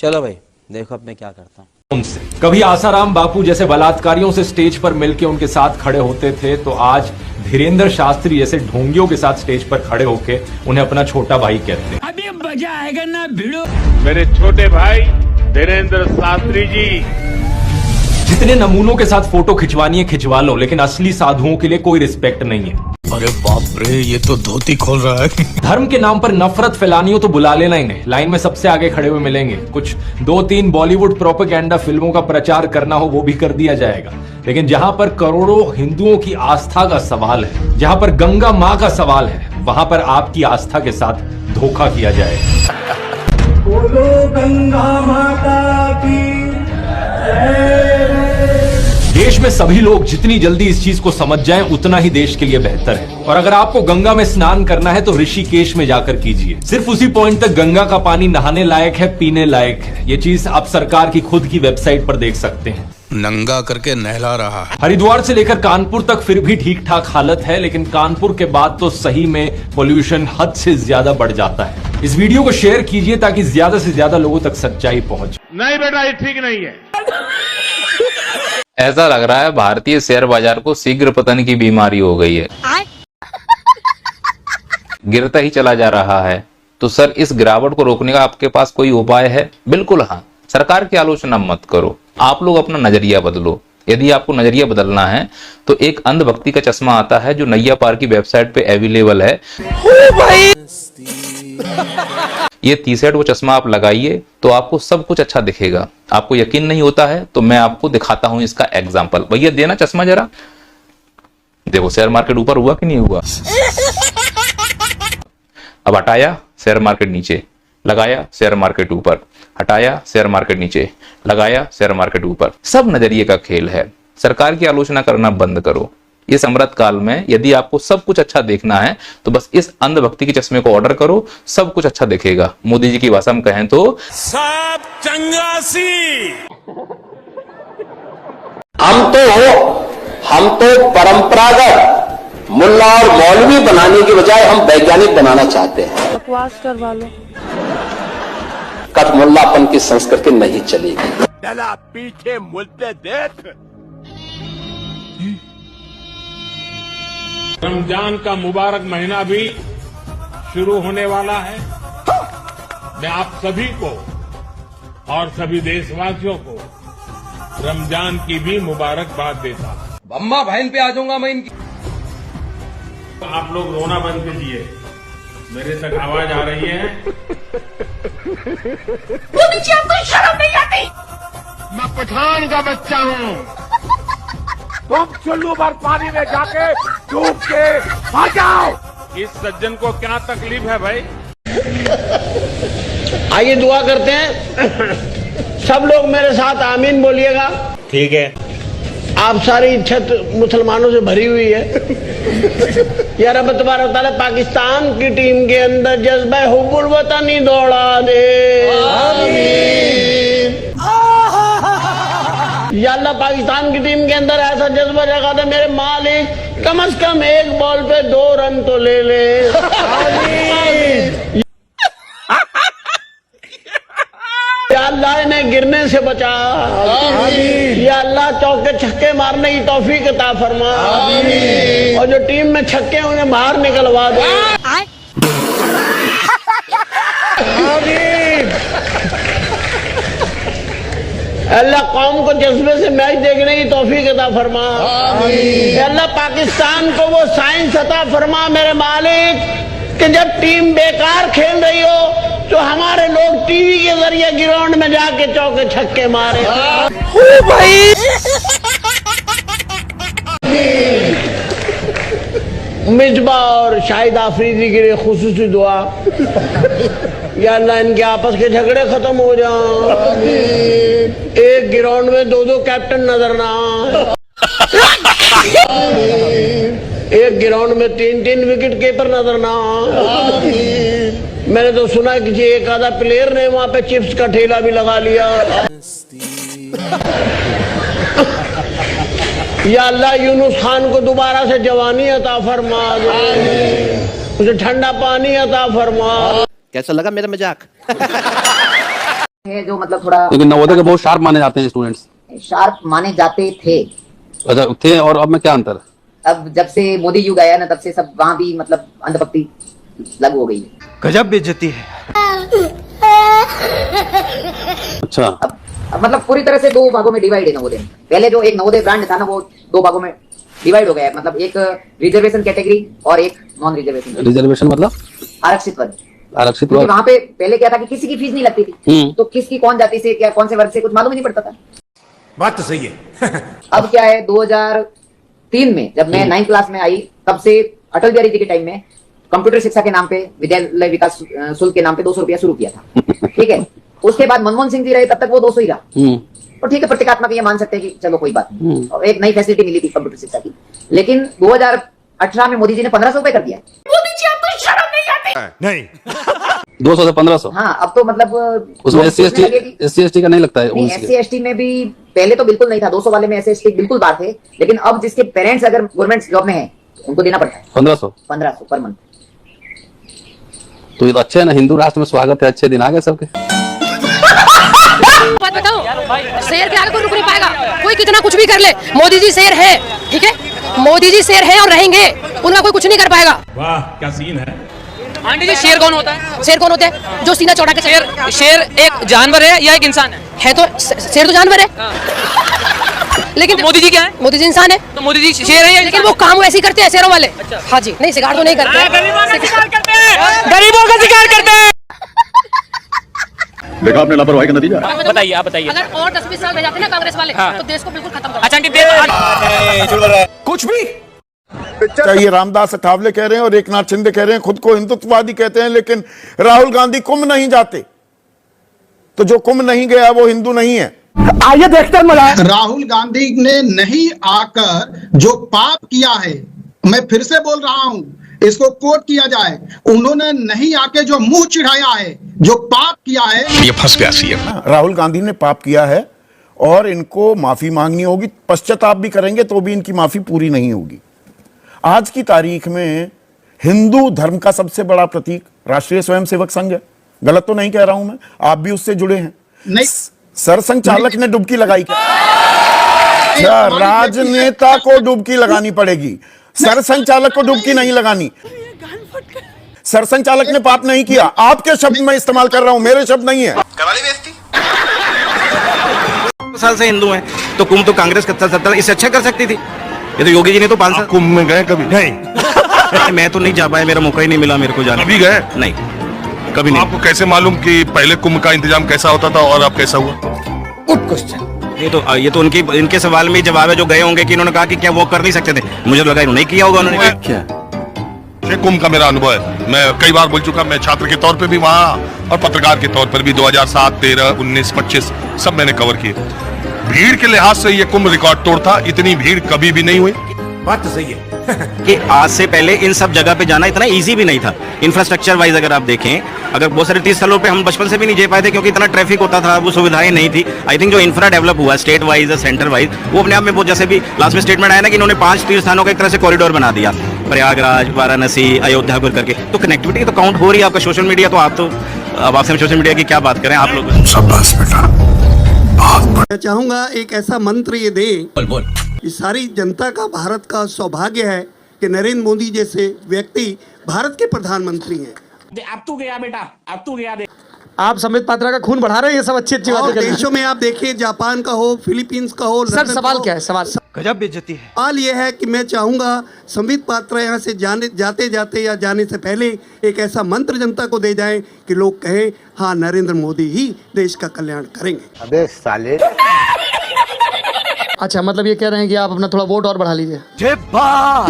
चलो भाई देखो अब मैं क्या करता हूँ। उनसे कभी आसाराम बापू जैसे बलात्कारियों से स्टेज पर मिलकर उनके साथ खड़े होते थे, तो आज धीरेन्द्र शास्त्री जैसे ढोंगियों के साथ स्टेज पर खड़े होकर उन्हें अपना छोटा भाई कहते हैं। अभी मजा आएगा ना भिड़ो। मेरे छोटे भाई धीरेन्द्र शास्त्री जी, जितने नमूनों के साथ फोटो खिंचवानी है खिंचवा लो, लेकिन असली साधुओं के लिए कोई रिस्पेक्ट नहीं है। अरे बाप रे, ये तो धोती खोल रहा है। धर्म के नाम पर नफरत फैलानी हो तो बुला लेना इन्हें, लाइन में सबसे आगे खड़े हुए मिलेंगे। कुछ 2-3 बॉलीवुड प्रोपेगेंडा फिल्मों का प्रचार करना हो वो भी कर दिया जाएगा, लेकिन जहां पर करोड़ों हिंदुओं की आस्था का सवाल है, जहां पर गंगा मां का सवाल है, वहां पर आपकी आस्था के साथ धोखा किया जाएगा। बोलो गंगा माता की देश में सभी लोग जितनी जल्दी इस चीज को समझ जाएं उतना ही देश के लिए बेहतर है। और अगर आपको गंगा में स्नान करना है तो ऋषिकेश में जाकर कीजिए। सिर्फ उसी पॉइंट तक गंगा का पानी नहाने लायक है, पीने लायक है। ये चीज आप सरकार की खुद की वेबसाइट पर देख सकते हैं। नंगा करके नहला रहा है। हरिद्वार से लेकर कानपुर तक फिर भी ठीक ठाक हालत है, लेकिन कानपुर के बाद तो सही में पोल्यूशन हद से ज्यादा बढ़ जाता है। इस वीडियो को शेयर कीजिए ताकि ज्यादा से ज्यादा लोगों तक सच्चाई पहुंचे। नहीं बेटा ये ठीक नहीं है। ऐसा लग रहा है भारतीय शेयर बाजार को शीघ्र पतन की बीमारी हो गई है, गिरता ही चला जा रहा है। तो सर, इस गिरावट को रोकने का आपके पास कोई उपाय है? बिल्कुल हाँ। सरकार की आलोचना मत करो, आप लोग अपना नजरिया बदलो। यदि आपको नजरिया बदलना है तो एक अंधभक्ति का चश्मा आता है जो नैया पार की वेबसाइट पे अवेलेबल है। भाई ये टी-शर्ट वो चश्मा आप लगाइए तो आपको सब कुछ अच्छा दिखेगा। आपको यकीन नहीं होता है तो मैं आपको दिखाता हूं इसका एग्जांपल। भैया देना चश्मा जरा, देखो शेयर मार्केट ऊपर हुआ कि नहीं हुआ। अब हटाया, शेयर मार्केट नीचे, लगाया शेयर मार्केट ऊपर, हटाया शेयर मार्केट नीचे, लगाया शेयर मार्केट ऊपर। सब नजरिए का खेल है। सरकार की आलोचना करना बंद करो। इस अमृत काल में यदि आपको सब कुछ अच्छा देखना है तो बस इस अंधभक्ति के चश्मे को ऑर्डर करो, सब कुछ अच्छा दिखेगा। मोदी जी की भाषा में कहें तो सब चंगासी। हम तो परंपरागत मुल्ला और मौलवी बनाने की बजाय हम वैज्ञानिक बनाना चाहते हैं। बकवास करवा लो। कठमुल्लापन की संस्कृति नहीं चलेगी। चला पीछे मुद्दे देख। रमजान का मुबारक महीना भी शुरू होने वाला है। मैं आप सभी को और सभी देशवासियों को रमजान की भी मुबारकबाद देता हूं। अम्मा बहन पे आ जाऊंगा मैं इनकी। आप लोग रोना बंद कीजिए, मेरे तक आवाज आ रही है। मुझे कोई शर्म नहीं आती। मैं पठान का बच्चा हूं। तुम चुल्लू भर पानी में जाके डूब के आ जाओ। इस सज्जन को क्या तकलीफ है भाई? आइए दुआ करते हैं। सब लोग मेरे साथ आमीन बोलिएगा। ठीक है। आप सारी छत मुसलमानों से भरी हुई है। या रब तबारक व तआला पाकिस्तान की टीम के अंदर जज्बा हुब्बुल वतनी दौड़ा दे। या अल्लाह पाकिस्तान की टीम के अंदर ऐसा जज्बा जगा दे मेरे मालिक, कम से कम एक बॉल पे 2 रन तो ले ले। या अल्लाह इन्हें गिरने से बचा। या अल्लाह चौके छक्के मारने की तौफीक अता फरमा। और जो टीम में छक्के उन्हें बाहर निकलवा दे। अल्लाह कौम को जज्बे से मैच देखने की तौफीक अता फरमा। अल्लाह पाकिस्तान को वो साइंस अता फरमा मेरे मालिक कि जब टीम बेकार खेल रही हो तो हमारे लोग टीवी के जरिए ग्राउंड में जाके चौके छक्के मारे। भाई मिसबा और शाहिद आफरीदी के लिए खुसूसी दुआ। या अल्लाह इनके आपस के झगड़े खत्म हो जाएं। एक ग्राउंड में 2-2 कैप्टन नजर ना आए। एक ग्राउंड में 3-3 विकेट कीपर नजर ना आए। मैंने तो सुना किसी एक आधा प्लेयर ने वहां पे चिप्स का ठेला भी लगा लिया। या अल्लाह यूनुस खान को दोबारा से जवानी अता फरमा दे, उसे ठंडा पानी अता फरमा। कैसा लगा मेरा मजाक? थे जो मतलब थोड़ा लेकिन नवोदय के बहुत शार्प माने जाते हैं स्टूडेंट्स। शार्प माने जाते थे। अच्छा थे, और अब में क्या अंतर है? अब जब से मोदी युग आया ना, तब से सब वहाँ भी मतलब अंधभक्ति लागू हो गई है। गजब बेइज्जती है। अच्छा, अब मतलब पूरी तरह से दो भागों में डिवाइड है नवोदय। पहले जो एक नवोदय ब्रांड था ना, वो दो भागों में डिवाइड हो गया है। मतलब एक रिजर्वेशन कैटेगरी और एक नॉन रिजर्वेशन। रिजर्वेशन मतलब आरक्षित वर्ग। आरक्षित क्योंकि वर्ग। वहाँ पे पहले क्या था कि किसी की फीस नहीं लगती थी, तो किसकी कौन जाति से क्या कौन से वर्ग से कुछ मालूम ही नहीं पड़ता था। बात तो सही है। अब क्या है, 2003 में जब मैं 9th क्लास में आई, तब से अटल बिहारी जी के टाइम में कंप्यूटर शिक्षा के नाम पे, विद्यालय विकास शुल्क के नाम पे 200 रुपया शुरू किया था। ठीक है, उसके बाद मनमोहन सिंह जी रहे, तब तक वो 200 ही रहा। तो ठीक है, प्रतीकात्मक ये मान सकते हैं कि चलो कोई बात नहीं, और एक नई फैसिलिटी मिली थी कंप्यूटर शिक्षा की। लेकिन 2018 में मोदी जी ने 1500 रुपए कर दिया। मोदी जी आपको शर्म नहीं आती? नहीं, 200 से 1500। हाँ, अब तो मतलब उसमें SC/ST का नहीं लगता है? SC/ST में भी पहले तो बिल्कुल नहीं था, 200 वाले में SC/ST बिल्कुल बात है। लेकिन अब जिसके पेरेंट्स अगर गवर्नमेंट जॉब में है, उनको देना पड़ता है 1500 पर मंथ। तो ये तो अच्छे है ना, हिंदू राष्ट्र में स्वागत है, अच्छे दिन आ गए सबके। बात बताओ, शेर के आगे कोई रुक नहीं पाएगा, कोई कितना कुछ भी कर ले। मोदी जी शेर है, ठीक है, मोदी जी शेर है और रहेंगे, उनका कोई कुछ नहीं कर पाएगा। वाह क्या सीन है। आंटी जी, शेर कौन होता है? शेर कौन होता है? जो सीना चौड़ा के। शेर एक जानवर है या एक इंसान है? तो शेर तो जानवर है। लेकिन तो मोदी जी क्या है? मोदी जी इंसान है। तो मोदी जी शेर है, लेकिन वो काम वैसे ही करते हैं शेरों वाले। हाँ जी, नहीं शिकार तो नहीं करते, गरीबों का शिकार करते हैं, गरीबों का शिकार करते हैं। देखा आपने लापरवाही का नतीजा। बताइए, आप बताइए। अगर और 10-20 साल रह जाते ना कांग्रेस वाले, तो देश को बिल्कुल खत्म कर। अच्छा कुछ भी ये रामदास अठावले कह रहे हैं और एकनाथ शिंदे कह रहे हैं, खुद को हिंदुत्ववादी कहते हैं, लेकिन राहुल गांधी कुंभ नहीं जाते। तो जो कुंभ नहीं गया वो हिंदू नहीं है। आइए देखते हैं। राहुल गांधी ने नहीं आकर जो पाप किया है, मैं फिर से बोल रहा हूं, इसको कोट किया जाए, उन्होंने नहीं आके जो मुंह चिढ़ाया है, जो पाप किया है, ये फंस गया सीएम। राहुल गांधी ने पाप किया है और इनको माफी मांगनी होगी। पश्चाताप भी करेंगे तो भी इनकी माफी पूरी नहीं होगी। आज की तारीख में हिंदू धर्म का सबसे बड़ा प्रतीक राष्ट्रीय स्वयंसेवक संघ है। गलत तो नहीं कह रहा हूं मैं, आप भी उससे जुड़े हैं। नहीं, सरसंघ चालक ने डुबकी लगाई क्या? राजनेता को डुबकी लगानी पड़ेगी, सरसंघ चालक को डुबकी नहीं लगानी। सरसंघ चालक ने पाप नहीं किया, आपके शब्द में इस्तेमाल कर रहा हूं, मेरे शब्द नहीं है। करवाली बेइज्जती। साल से हिंदू हैं, तो कुंभ तो कांग्रेस 70 इससे अच्छा कर सकती थी। ये तो योगी जी ने तो 5 साल। कुंभ में गए कभी? नहीं, मैं तो नहीं जा पाया, मेरा मौका ही नहीं मिला मेरे को जाने। कभी गए? नहीं, कभी नहीं। आपको कैसे मालूम कि पहले कुंभ का इंतजाम कैसा होता था और अब कैसा हुआ? Good question. ये तो इनके सवाल में जवाब है, जो गए होंगे कि इन्होंने कहा कि क्या वो कर नहीं सकते थे। मुझे लगा इन्होंने किया होगा। उन्होंने क्या? कुंभ का मेरा अनुभव है, मैं कई बार बोल चुका। मैं छात्र के तौर पे भी वहां और पत्रकार के तौर पर भी 2007, 13, 19, 25 सब मैंने कवर किए। भीड़ के लिहाज से ये कुंभ रिकॉर्ड तोड़ था, इतनी भीड़ कभी भी नहीं हुई। बात तो सही है। कि आज से पहले इन सब जगह पे जाना इतना इजी भी नहीं था। इंफ्रास्ट्रक्चर वाइज अगर आप देखें, अगर बहुत सारे 30 स्थलों पे हम बचपन से भी नहीं जा पाए थे, क्योंकि इतना ट्रैफिक होता था, वो सुविधाएं नहीं थी। आई थिंक जो इंफ्रा डेवलप हुआ स्टेट वाइज, सेंटर वाइज, वो अपने आप में बहुत, जैसे भी लास्ट में स्टेटमेंट आया ना कि इन्होंने 5 तीर्थ स्थानों का एक तरह से कॉरिडोर बना दिया, प्रयागराज, वाराणसी, अयोध्या को करके। तो कनेक्टिविटी तो काउंट हो रही है। आपका सोशल मीडिया तो आप तो, अब आपसे सोशल मीडिया की क्या बात करें आप लोग। शाबाश बेटा, मैं चाहूंगा एक ऐसा मंत्र ये दे कि सारी जनता का, भारत का सौभाग्य है कि नरेंद्र मोदी जैसे व्यक्ति भारत के प्रधानमंत्री हैं। अब तू गया बेटा, अब तू गया। आप संबित पात्रा का खून बढ़ा रहे हैं, ये सब अच्छी बातें। देशों में आप देखिए, जापान का हो, फिलीपींस का हो। सर सवाल क्या है? गजब बेइज्जती है। सवाल ये है कि मैं चाहूंगा संबित पात्रा यहाँ से जाते जाते या जाने से पहले एक ऐसा मंत्र जनता को दे जाएं कि लोग कहें हाँ, नरेंद्र मोदी ही देश का कल्याण करेंगे। अबे साले। अच्छा, मतलब ये कह रहे हैं कि आप अपना थोड़ा वोट और बढ़ा लीजिए।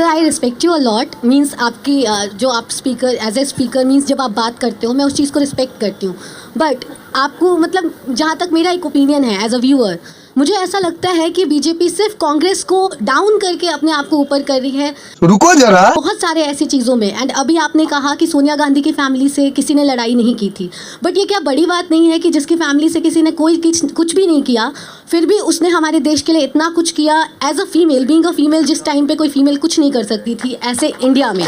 I respect you a lot, means आपकी जो आप speaker, as a speaker means जब आप बात करते हो, मैं उस चीज़ को रिस्पेक्ट करती हूँ। बट आपको, मतलब जहाँ तक मेरा एक ओपिनियन है एज अ व्यूअर, मुझे ऐसा लगता है कि बीजेपी सिर्फ कांग्रेस को डाउन करके अपने आप को ऊपर कर रही है। रुको जरा, बहुत सारे ऐसी चीज़ों में। एंड अभी आपने कहा कि सोनिया गांधी की फैमिली से किसी ने लड़ाई नहीं की थी, बट ये क्या बड़ी बात नहीं है कि जिसकी फैमिली से किसी ने कोई कुछ भी नहीं किया, फिर भी उसने हमारे देश के लिए इतना कुछ किया as a female, being a female, जिस टाइम पे कोई फीमेल कुछ नहीं कर सकती थी ऐसे इंडिया में।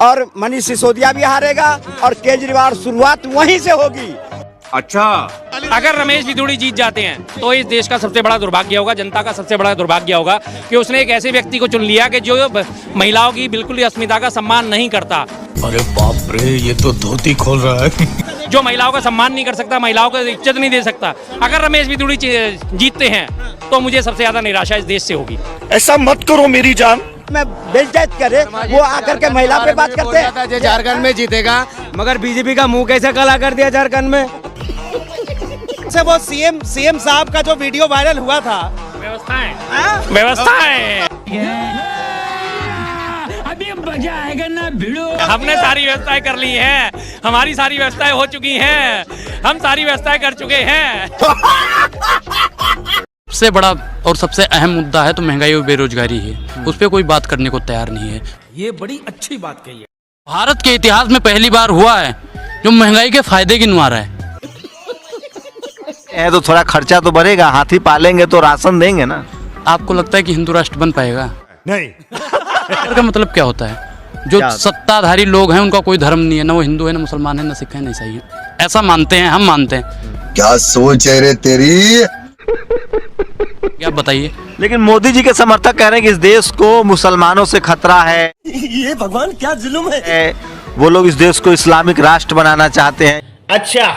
और मनीष सिसोदिया भी हारेगा और केजरीवाल शुरुआत वहीं से होगी। अच्छा, अगर रमेश बिधूड़ी जीत जाते हैं तो इस देश का सबसे बड़ा दुर्भाग्य होगा, जनता का सबसे बड़ा दुर्भाग्य होगा कि उसने एक ऐसे व्यक्ति को चुन लिया कि जो महिलाओं की बिल्कुल ही अस्मिता का सम्मान नहीं करता। अरे बाप रे, ये तो धोती खोल रहा है। जो महिलाओं का सम्मान नहीं कर सकता, महिलाओं को इज्जत नहीं दे सकता। अगर रमेश बिधूड़ी जीतते हैं तो मुझे सबसे ज्यादा निराशा इस देश से होगी। ऐसा मत करो मेरी जान। मैं बेइज्जत करे वो आकर के महिला पे बात करते हैं। झारखंड में जीतेगा, मगर बीजेपी का मुंह कैसे काला कर दिया झारखंड में। से वो सीएम साहब का जो वीडियो वायरल हुआ था, व्यवस्थाएं अभी मजा आएगा ना भिड़ो। हमने सारी व्यवस्थाएं कर ली हैं, हमारी सारी व्यवस्थाएं हो चुकी हैं, हम सारी व्यवस्थाएं कर चुके हैं। सबसे बड़ा और सबसे अहम मुद्दा है तो महंगाई और बेरोजगारी है, उस पर कोई बात करने को तैयार नहीं है। ये बड़ी अच्छी बात कही है। भारत के इतिहास में पहली बार हुआ है जो महंगाई के फायदे गिनवा रहा है। तो थोड़ा खर्चा तो बढ़ेगा, हाथी पालेंगे तो राशन देंगे ना। आपको लगता है कि हिंदू राष्ट्र बन पाएगा? नहीं। का मतलब क्या होता है? जो सत्ताधारी लोग हैं उनका कोई धर्म नहीं है, ना वो हिंदू है, ना मुसलमान है, ना सिख है, ना ईसाई है। ऐसा मानते हैं, हम मानते हैं। क्या सोच है रे तेरी? क्या बताइए। लेकिन मोदी जी के समर्थक कह रहे हैं कि इस देश को मुसलमानों से खतरा है। ये भगवान क्या जुल्म है। वो लोग इस देश को इस्लामिक राष्ट्र बनाना चाहते हैं। अच्छा,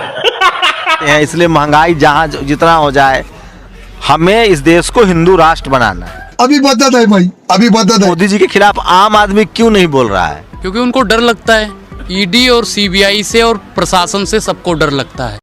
इसलिए महंगाई जहाँ जितना हो जाए, हमें इस देश को हिंदू राष्ट्र बनाना है। अभी बता है भाई, अभी बता है। मोदी जी के खिलाफ आम आदमी क्यों नहीं बोल रहा है? क्योंकि उनको डर लगता है। ईडी और सीबीआई से और प्रशासन से सबको डर लगता है।